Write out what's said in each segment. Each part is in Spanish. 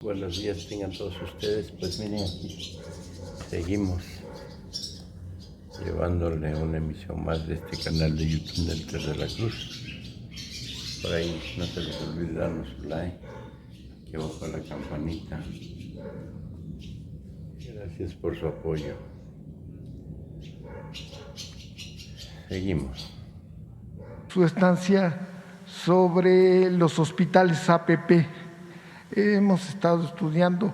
Buenos días tengan todos ustedes. Pues miren, aquí seguimos llevándole una emisión más de este canal de YouTube del Ter de la Cruz. Por ahí no se les olvide darnos su like, aquí abajo la campanita. Gracias por su apoyo. Seguimos. Su estancia sobre los hospitales APP. Hemos estado estudiando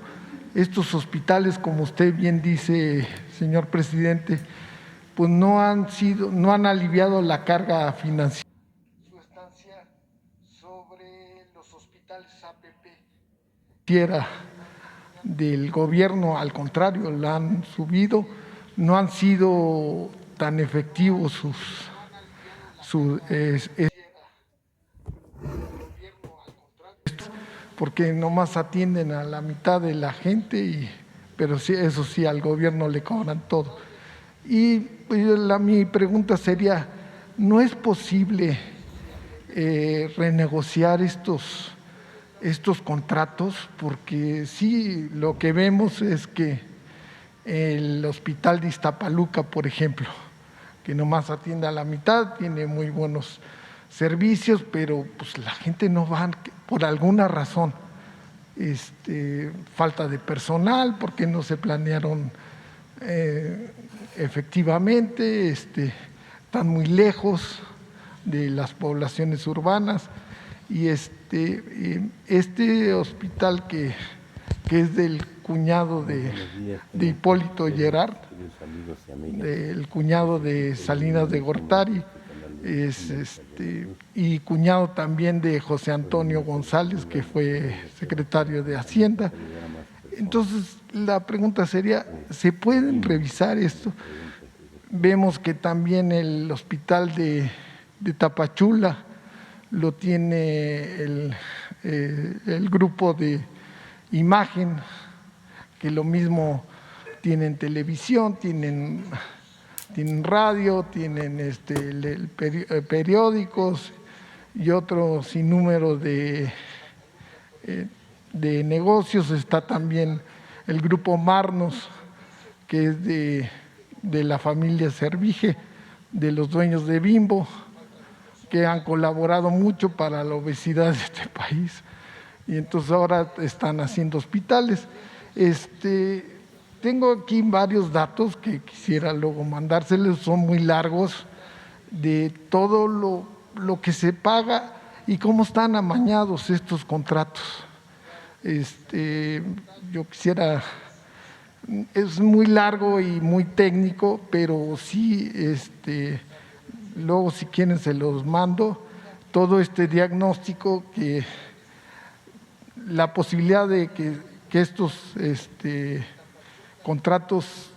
estos hospitales, como usted bien dice, señor presidente, pues no han aliviado la carga financiera. Su estancia sobre los hospitales APP del gobierno, al contrario, la han subido, no han sido tan efectivos porque nomás atienden a la mitad de la gente, pero sí, eso sí, al gobierno le cobran todo. Y pues, mi pregunta sería, ¿no es posible renegociar estos contratos? Porque sí, lo que vemos es que el hospital de Iztapaluca, por ejemplo, que nomás atiende a la mitad, tiene muy buenos servicios, pero pues la gente no va por alguna razón. Falta de personal, porque no se planearon efectivamente, están muy lejos de las poblaciones urbanas, y este hospital que es del cuñado de Hipólito Gerard, del cuñado de Salinas de Gortari, y cuñado también de José Antonio González, que fue secretario de Hacienda. Entonces, la pregunta sería, ¿se pueden revisar esto? Vemos que también el hospital de Tapachula lo tiene el grupo de Imagen, que lo mismo tienen televisión, tienen radio, tienen periódicos y otro sinnúmero de negocios. Está también el grupo Marnos, que es de la familia Servige, de los dueños de Bimbo, que han colaborado mucho para la obesidad de este país, y entonces ahora están haciendo hospitales. Tengo aquí varios datos que quisiera luego mandárselos, son muy largos, de todo lo que se paga y cómo están amañados estos contratos. Yo quisiera, es muy largo y muy técnico, pero sí, luego si quieren se los mando, todo este diagnóstico, que la posibilidad de que estos contratos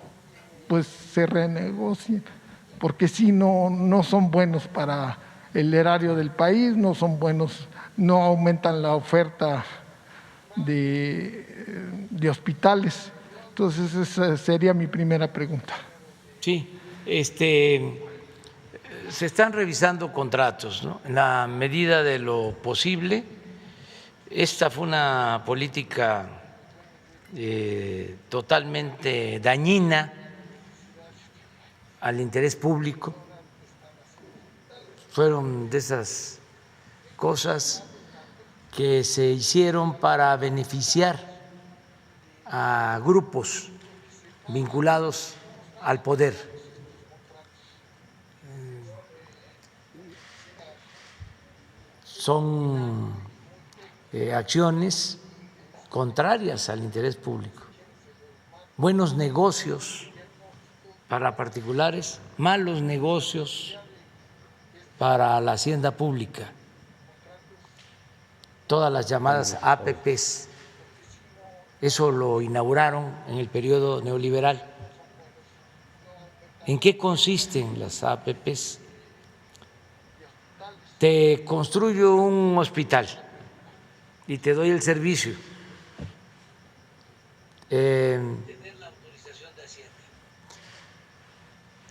pues se renegocien, porque sí, no son buenos para el erario del país, no son buenos, no aumentan la oferta de hospitales. Entonces, esa sería mi primera pregunta. Sí, se están revisando contratos, ¿no? En la medida de lo posible. Esta fue una política totalmente dañina al interés público. Fueron de esas cosas que se hicieron para beneficiar a grupos vinculados al poder. Son acciones contrarias al interés público. Buenos negocios para particulares, malos negocios para la hacienda pública. Todas las llamadas APPs, eso lo inauguraron en el periodo neoliberal. ¿En qué consisten las APPs? Te construyo un hospital y te doy el servicio.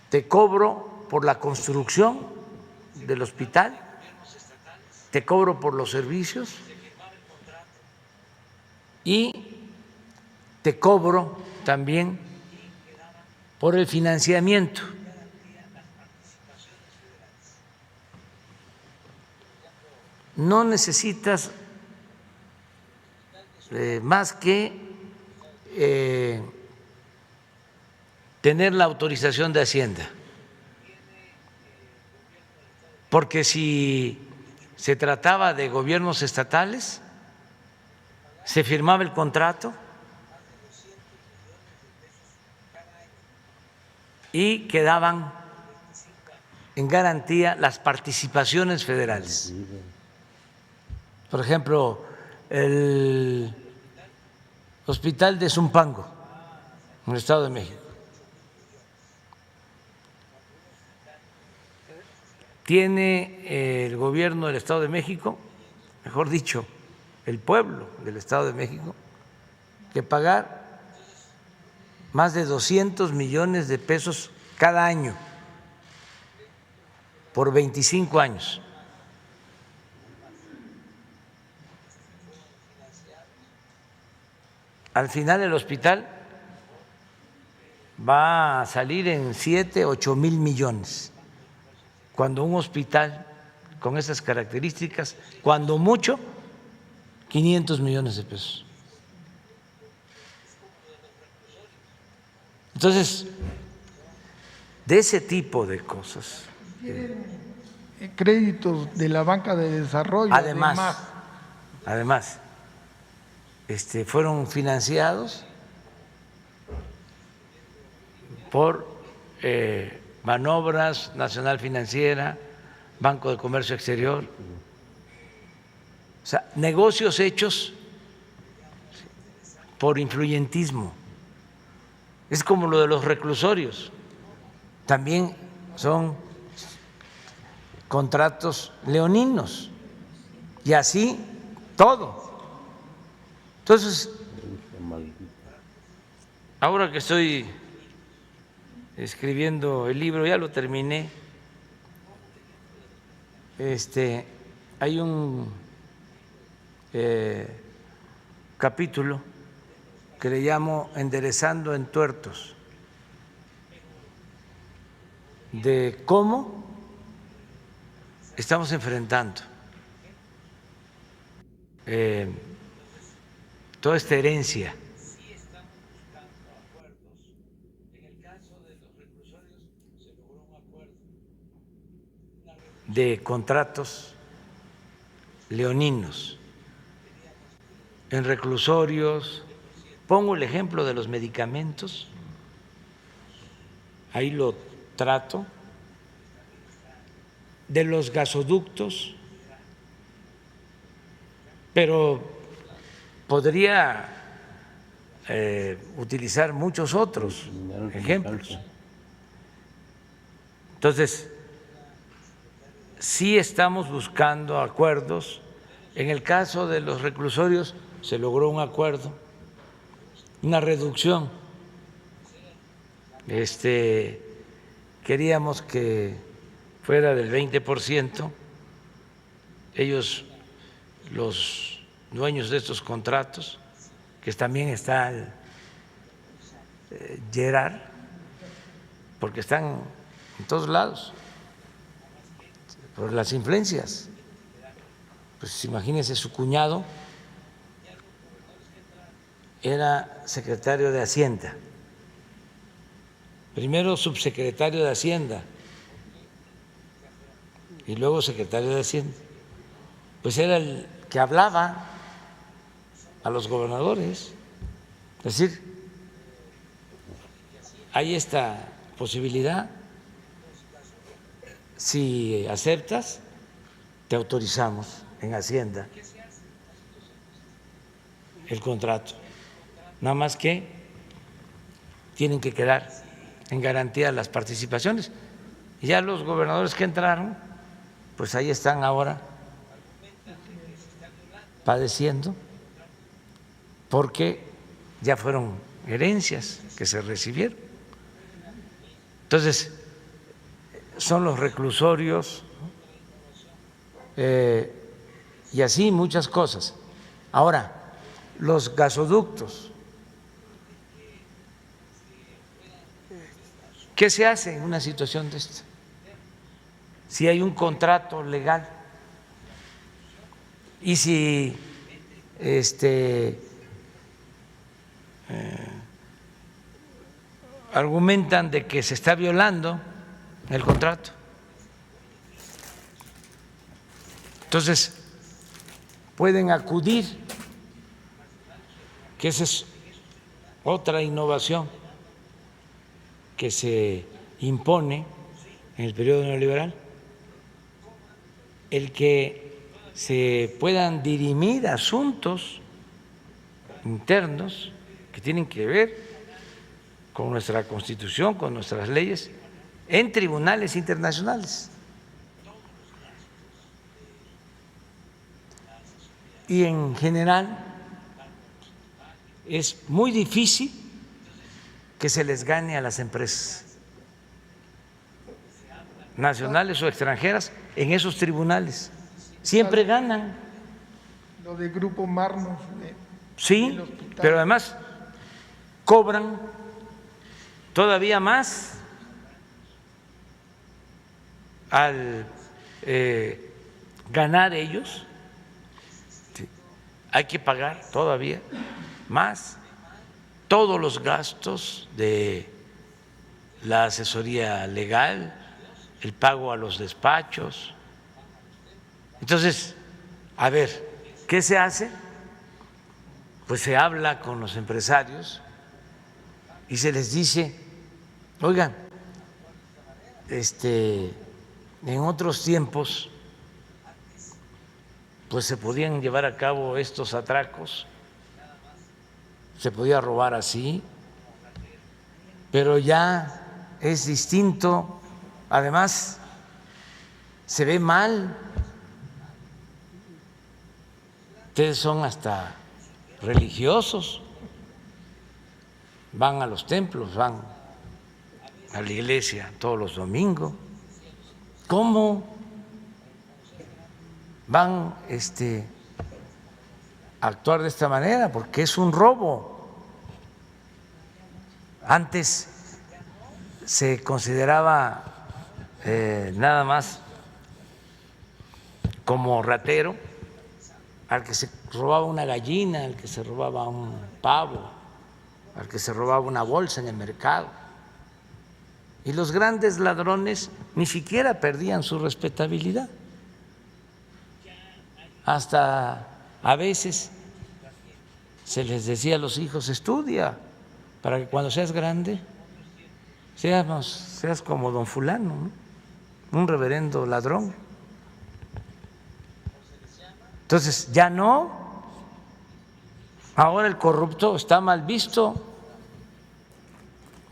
Te cobro por la construcción del hospital, te cobro por los servicios y te cobro también por el financiamiento. No necesitas más que tener la autorización de Hacienda, porque si se trataba de gobiernos estatales, se firmaba el contrato y quedaban en garantía las participaciones federales. Por ejemplo, el hospital de Zumpango, en el Estado de México, tiene el gobierno del Estado de México, mejor dicho, el pueblo del Estado de México, que pagar más de 200 millones de pesos cada año por 25 años. Al final el hospital va a salir en 7, 8 mil millones, cuando un hospital con esas características, cuando mucho, 500 millones de pesos. Entonces, de ese tipo de cosas. Créditos de la banca de desarrollo. Además, fueron financiados por Manobras, Nacional Financiera, Banco de Comercio Exterior, o sea, negocios hechos por influyentismo. Es como lo de los reclusorios, también son contratos leoninos y así todo. Entonces, ahora que estoy escribiendo el libro, ya lo terminé, hay un capítulo que le llamo Enderezando entuertos, de cómo estamos enfrentando toda esta herencia. De contratos leoninos en reclusorios. Pongo el ejemplo de los medicamentos, ahí lo trato, de los gasoductos, pero podría utilizar muchos otros ejemplos. Entonces, sí estamos buscando acuerdos. En el caso de los reclusorios se logró un acuerdo, una reducción. Queríamos que fuera del 20%. Ellos, los dueños de estos contratos, que también está el Gerard, porque están en todos lados por las influencias. Pues imagínense, su cuñado era secretario de Hacienda, primero subsecretario de Hacienda y luego secretario de Hacienda. Pues era el que hablaba a los gobernadores. Es decir, hay esta posibilidad. Si aceptas, te autorizamos en Hacienda el contrato. Nada más que tienen que quedar en garantía las participaciones. Y ya los gobernadores que entraron, pues ahí están ahora padeciendo, porque ya fueron herencias que se recibieron. Entonces, son los reclusorios y así muchas cosas. Ahora, los gasoductos, ¿Qué se hace en una situación de esta? Si hay un contrato legal y si argumentan de que se está violando el contrato. Entonces, pueden acudir, que esa es otra innovación que se impone en el periodo neoliberal, el que se puedan dirimir asuntos internos que tienen que ver con nuestra Constitución, con nuestras leyes, en tribunales internacionales. Y en general es muy difícil que se les gane a las empresas nacionales o extranjeras en esos tribunales. Siempre ganan. Lo de Grupo Marmos. Sí, pero además cobran todavía más al ganar ellos. Sí, hay que pagar todavía más todos los gastos de la asesoría legal, el pago a los despachos. Entonces, a ver, ¿qué se hace? Pues se habla con los empresarios y se les dice, oigan, en otros tiempos pues se podían llevar a cabo estos atracos, se podía robar así, pero ya es distinto, además se ve mal, ustedes son hasta religiosos, van a los templos, van a la iglesia todos los domingos, ¿cómo van a actuar de esta manera? Porque es un robo. Antes se consideraba nada más como ratero al que se robaba una gallina, al que se robaba un pavo, al que se robaba una bolsa en el mercado. Y los grandes ladrones ni siquiera perdían su respetabilidad. Hasta a veces se les decía a los hijos, estudia para que cuando seas grande seas como don fulano, ¿no? Un reverendo ladrón. Entonces ya no, ahora el corrupto está mal visto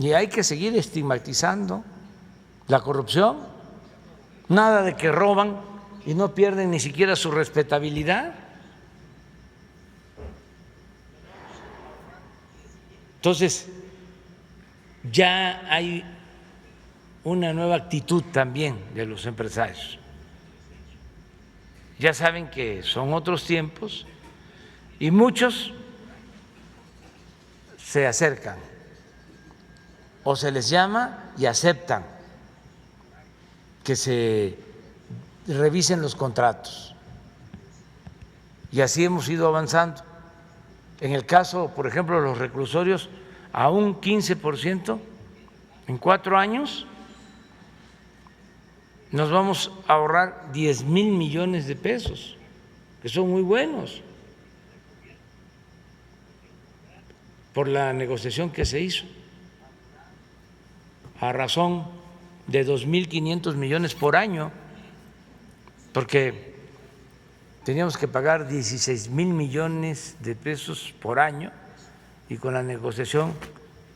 y hay que seguir estigmatizando la corrupción. Nada de que roban y no pierden ni siquiera su respetabilidad. Entonces, ya hay una nueva actitud también de los empresarios. Ya saben que son otros tiempos y muchos se acercan o se les llama y aceptan que se revisen los contratos. Y así hemos ido avanzando. En el caso, por ejemplo, de los reclusorios, a un 15% en 4 años nos vamos a ahorrar 10,000 millones de pesos, que son muy buenos por la negociación que se hizo, a razón de 2,500 millones por año, porque teníamos que pagar 16,000 millones de pesos por año y con la negociación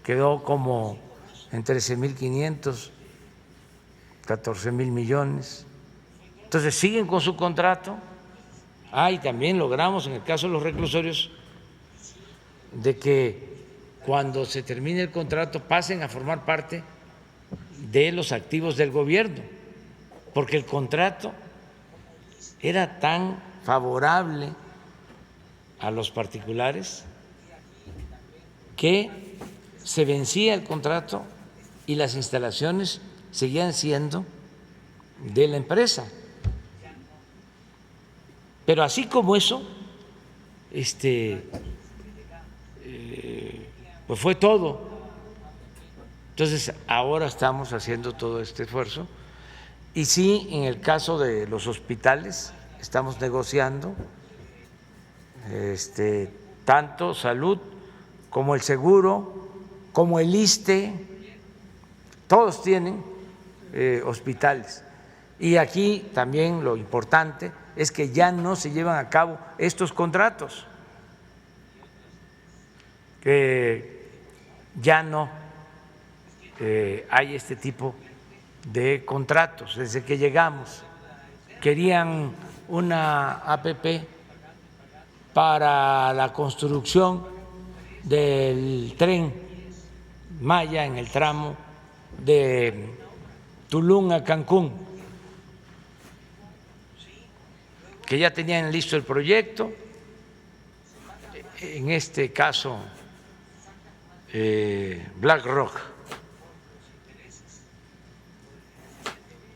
quedó como en 13,500, 14,000 millones. Entonces siguen con su contrato. Y también logramos en el caso de los reclusorios de que cuando se termine el contrato pasen a formar parte de los activos del gobierno, porque el contrato era tan favorable a los particulares que se vencía el contrato y las instalaciones seguían siendo de la empresa. Pero así como eso, pues fue todo. Entonces, ahora estamos haciendo todo este esfuerzo y sí, en el caso de los hospitales, estamos negociando tanto salud como el seguro, como el ISSSTE, todos tienen hospitales. Y aquí también lo importante es que ya no se llevan a cabo estos contratos, que ya no hay este tipo de contratos. Desde que llegamos querían una APP para la construcción del tren Maya en el tramo de Tulum a Cancún, que ya tenían listo el proyecto, en este caso BlackRock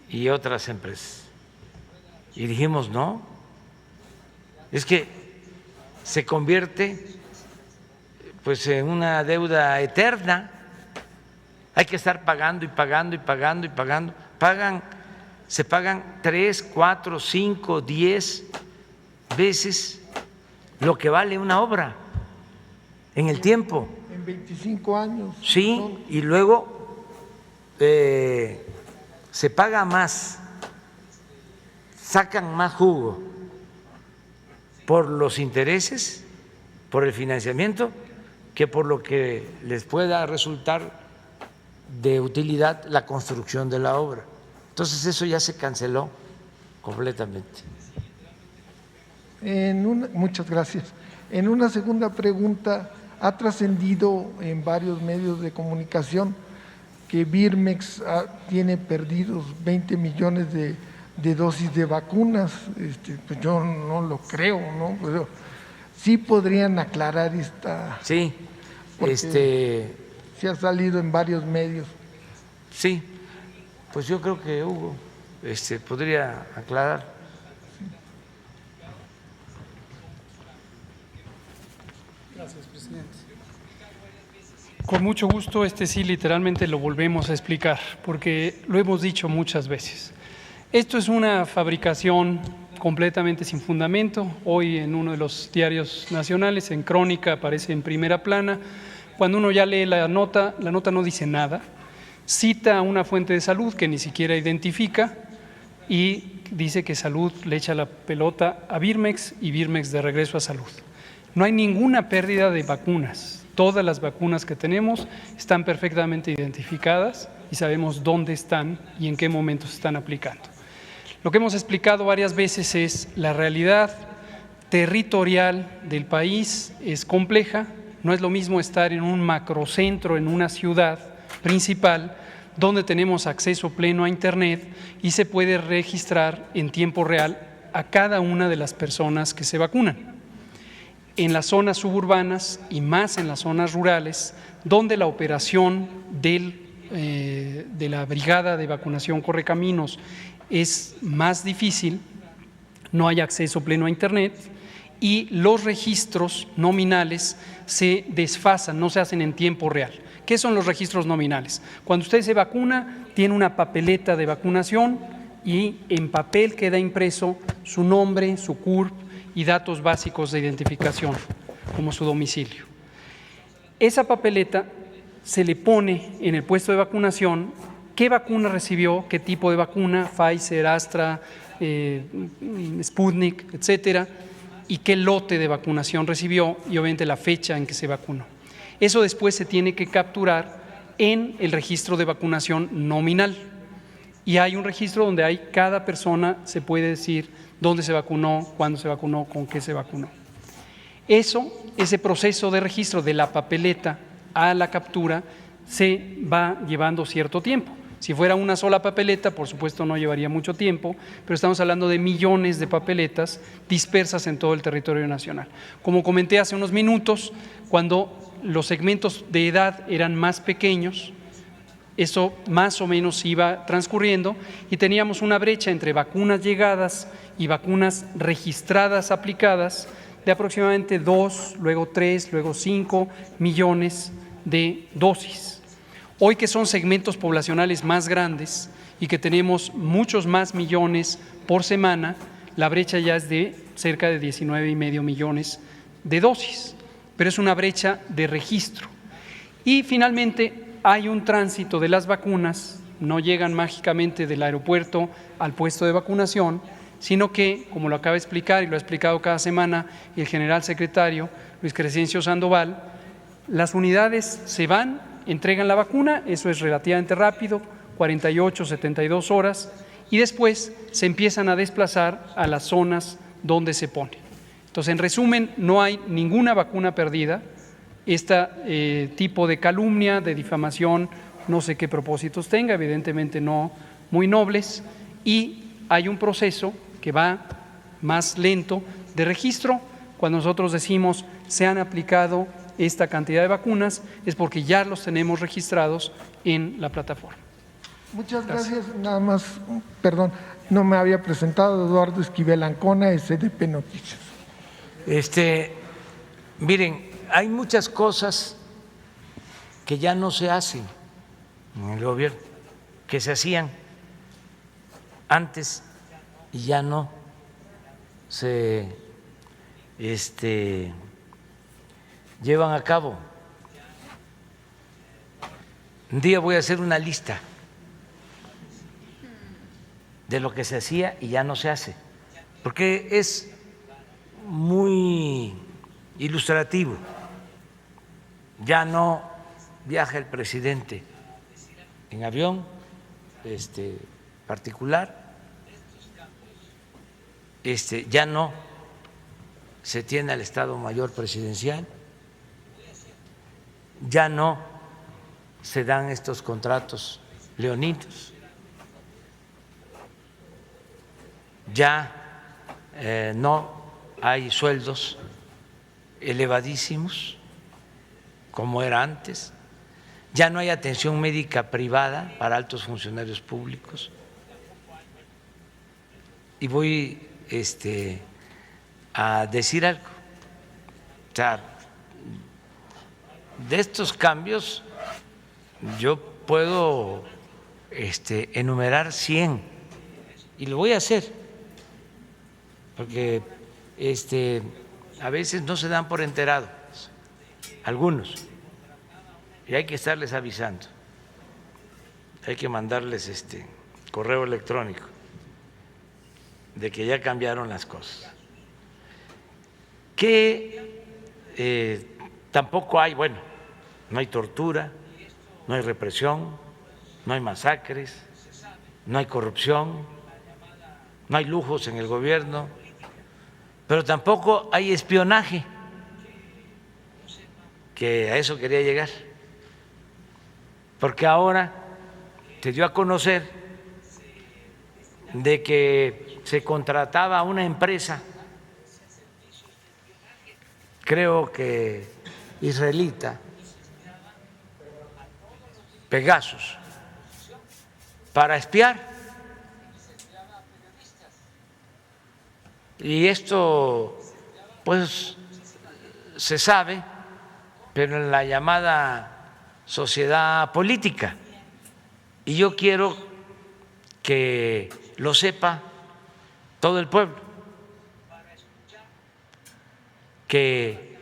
y otras empresas. Y dijimos, no, es que se convierte pues en una deuda eterna, hay que estar pagando y pagando y pagando y pagando, se pagan 3, 4, 5, 10 veces lo que vale una obra en el tiempo. En 25 años. Sí, y luego se paga más, sacan más jugo por los intereses, por el financiamiento, que por lo que les pueda resultar de utilidad la construcción de la obra. Entonces eso ya se canceló completamente. Muchas gracias. En una segunda pregunta, ha trascendido en varios medios de comunicación que Birmex tiene perdidos 20 millones de dosis de vacunas. Pues yo no lo creo, ¿no? Pero sí podrían aclarar esta… Sí, se ha salido en varios medios. Sí, pues yo creo que Hugo podría aclarar. Gracias, presidente. Con mucho gusto, sí literalmente lo volvemos a explicar, porque lo hemos dicho muchas veces. Esto es una fabricación completamente sin fundamento. Hoy en uno de los diarios nacionales, en Crónica, aparece en primera plana. Cuando uno ya lee la nota no dice nada. Cita a una fuente de salud que ni siquiera identifica y dice que Salud le echa la pelota a Birmex y Birmex de regreso a Salud. No hay ninguna pérdida de vacunas. Todas las vacunas que tenemos están perfectamente identificadas y sabemos dónde están y en qué momento se están aplicando. Lo que hemos explicado varias veces es la realidad territorial del país es compleja. No es lo mismo estar en un macrocentro, en una ciudad principal, donde tenemos acceso pleno a Internet y se puede registrar en tiempo real a cada una de las personas que se vacunan. En las zonas suburbanas y más en las zonas rurales, donde la operación de la brigada de vacunación Correcaminos es más difícil, no hay acceso pleno a Internet y los registros nominales se desfasan, no se hacen en tiempo real. ¿Qué son los registros nominales? Cuando usted se vacuna, tiene una papeleta de vacunación y en papel queda impreso su nombre, su CURP y datos básicos de identificación, como su domicilio. Esa papeleta se le pone en el puesto de vacunación qué vacuna recibió, qué tipo de vacuna, Pfizer, Astra, Sputnik, etcétera, y qué lote de vacunación recibió y obviamente la fecha en que se vacunó. Eso después se tiene que capturar en el registro de vacunación nominal y hay un registro donde hay cada persona se puede decir dónde se vacunó, cuándo se vacunó, con qué se vacunó. Ese proceso de registro de la papeleta a la captura se va llevando cierto tiempo. Si fuera una sola papeleta, por supuesto no llevaría mucho tiempo, pero estamos hablando de millones de papeletas dispersas en todo el territorio nacional. Como comenté hace unos minutos, cuando los segmentos de edad eran más pequeños, Eso más o menos iba transcurriendo y teníamos una brecha entre vacunas llegadas y vacunas registradas aplicadas de aproximadamente 2, luego 3, luego 5 millones de dosis. Hoy que son segmentos poblacionales más grandes y que tenemos muchos más millones por semana, la brecha ya es de cerca de 19,5 millones de dosis, pero es una brecha de registro. Y finalmente hay un tránsito de las vacunas, no llegan mágicamente del aeropuerto al puesto de vacunación, sino que, como lo acaba de explicar y lo ha explicado cada semana el general secretario Luis Crescencio Sandoval, las unidades se van, entregan la vacuna, eso es relativamente rápido, 48, 72 horas, y después se empiezan a desplazar a las zonas donde se ponen. Entonces, en resumen, no hay ninguna vacuna perdida. Este tipo de calumnia, de difamación, no sé qué propósitos tenga, evidentemente no muy nobles, y hay un proceso que va más lento de registro. Cuando nosotros decimos se han aplicado esta cantidad de vacunas, es porque ya los tenemos registrados en la plataforma. Muchas gracias. Nada más, perdón, no me había presentado. Eduardo Esquivel Ancona, SDP Noticias. Miren, hay muchas cosas que ya no se hacen en el gobierno, que se hacían antes y ya no se llevan a cabo. Un día voy a hacer una lista de lo que se hacía y ya no se hace, porque es muy ilustrativo. Ya no viaja el presidente en avión particular, ya no se tiene al Estado Mayor Presidencial, ya no se dan estos contratos leoninos, ya no hay sueldos elevadísimos como era antes, ya no hay atención médica privada para altos funcionarios públicos. Y voy a decir algo, o sea, de estos cambios yo puedo enumerar 100 y lo voy a hacer, porque a veces no se dan por enterados algunos y hay que estarles avisando, hay que mandarles correo electrónico de que ya cambiaron las cosas, que tampoco hay, bueno, no hay tortura, no hay represión, no hay masacres, no hay corrupción, no hay lujos en el gobierno, pero tampoco hay espionaje, que a eso quería llegar, porque ahora se dio a conocer de que se contrataba a una empresa, creo que israelita, Pegasus, para espiar. Y esto, pues, se sabe, pero en la llamada sociedad política. Y yo quiero que lo sepa todo el pueblo, que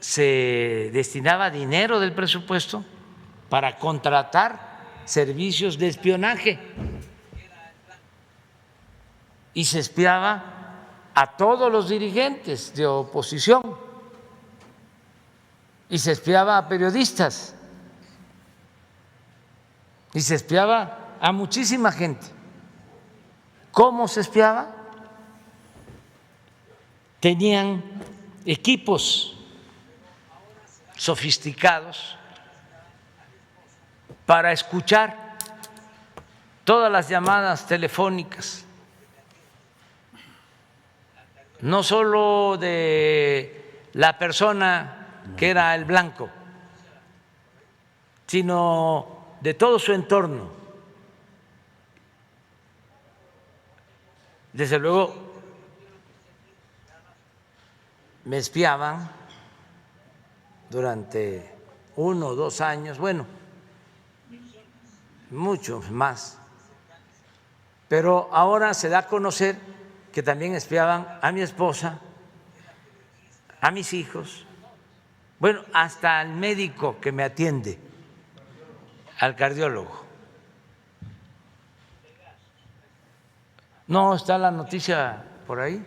se destinaba dinero del presupuesto para contratar servicios de espionaje y se espiaba a todos los dirigentes de oposición y se espiaba a periodistas y se espiaba a muchísima gente. ¿Cómo se espiaba? Tenían equipos sofisticados para escuchar todas las llamadas telefónicas, no solo de la persona que era el blanco, sino de todo su entorno. Desde luego, me espiaban durante 1 o 2 años, bueno, mucho más, pero ahora se da a conocer que también espiaban a mi esposa, a mis hijos, bueno, hasta al médico que me atiende, al cardiólogo. ¿No está la noticia por ahí?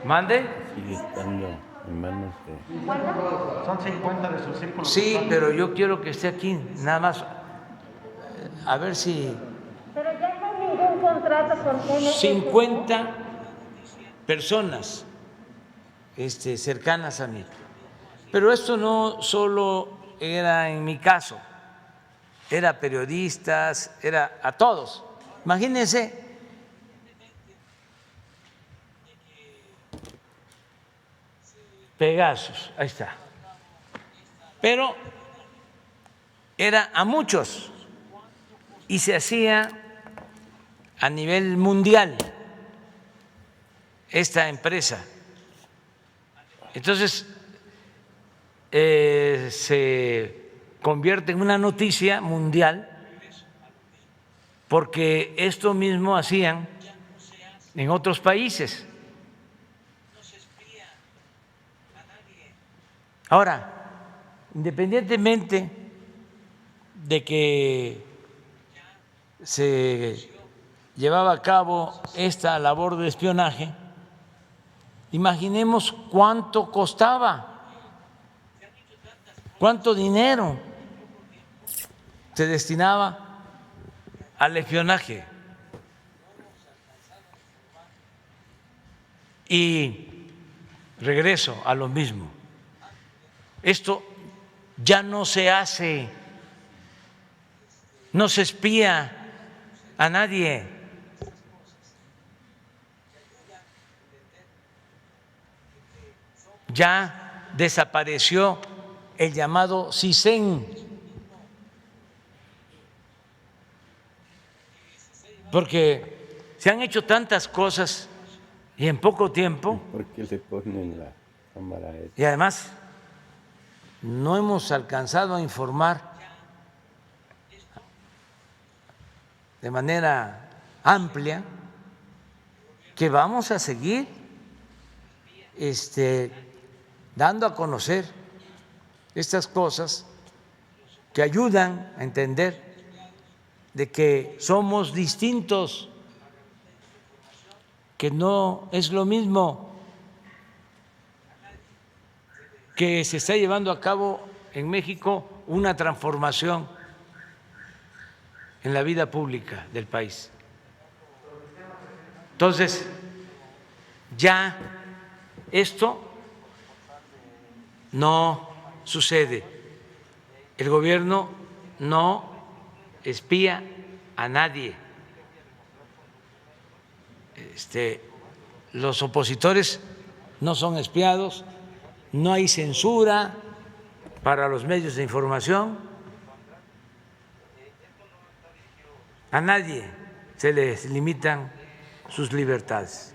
¿Mande? Sigue estando en manos de… Son 50 de sus círculos. Sí, pero yo quiero que esté aquí, nada más, a ver si… Pero ya no hay ningún contrato con NTT. 50 personas cercanas a mí. Pero esto no solo era en mi caso, era periodistas, era a todos. Imagínense Pegasus, ahí está. Pero era a muchos y se hacía a nivel mundial esta empresa. Entonces, se convierte en una noticia mundial porque esto mismo hacían en otros países. Ahora, independientemente de que se llevaba a cabo esta labor de espionaje, imaginemos cuánto costaba, cuánto dinero se destinaba al espionaje. Y regreso a lo mismo. Esto ya no se hace, no se espía a nadie. Ya desapareció el llamado CISEN, porque se han hecho tantas cosas y en poco tiempo. ¿Por qué le ponen la cámara esa? Y además no hemos alcanzado a informar de manera amplia que vamos a seguir dando a conocer estas cosas que ayudan a entender de que somos distintos, que no es lo mismo, que se está llevando a cabo en México una transformación en la vida pública del país. Entonces, ya esto no sucede. El gobierno no espía a nadie. Los opositores no son espiados. No hay censura para los medios de información. A nadie se les limitan sus libertades.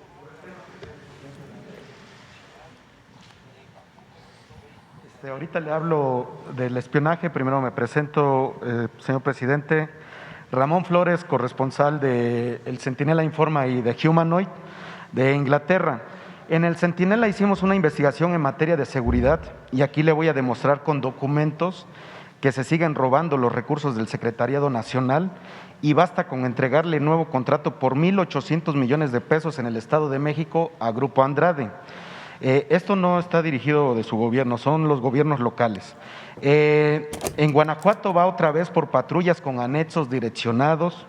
Ahorita le hablo del espionaje. Primero me presento, señor presidente. Ramón Flores, corresponsal de El Centinela Informa y de Humanoid de Inglaterra. En El Centinela hicimos una investigación en materia de seguridad y aquí le voy a demostrar con documentos que se siguen robando los recursos del Secretariado Nacional y basta con entregarle nuevo contrato por 1.800 millones de pesos en el Estado de México a Grupo Andrade. Esto no está dirigido de su gobierno, son los gobiernos locales. En Guanajuato va otra vez por patrullas con anexos direccionados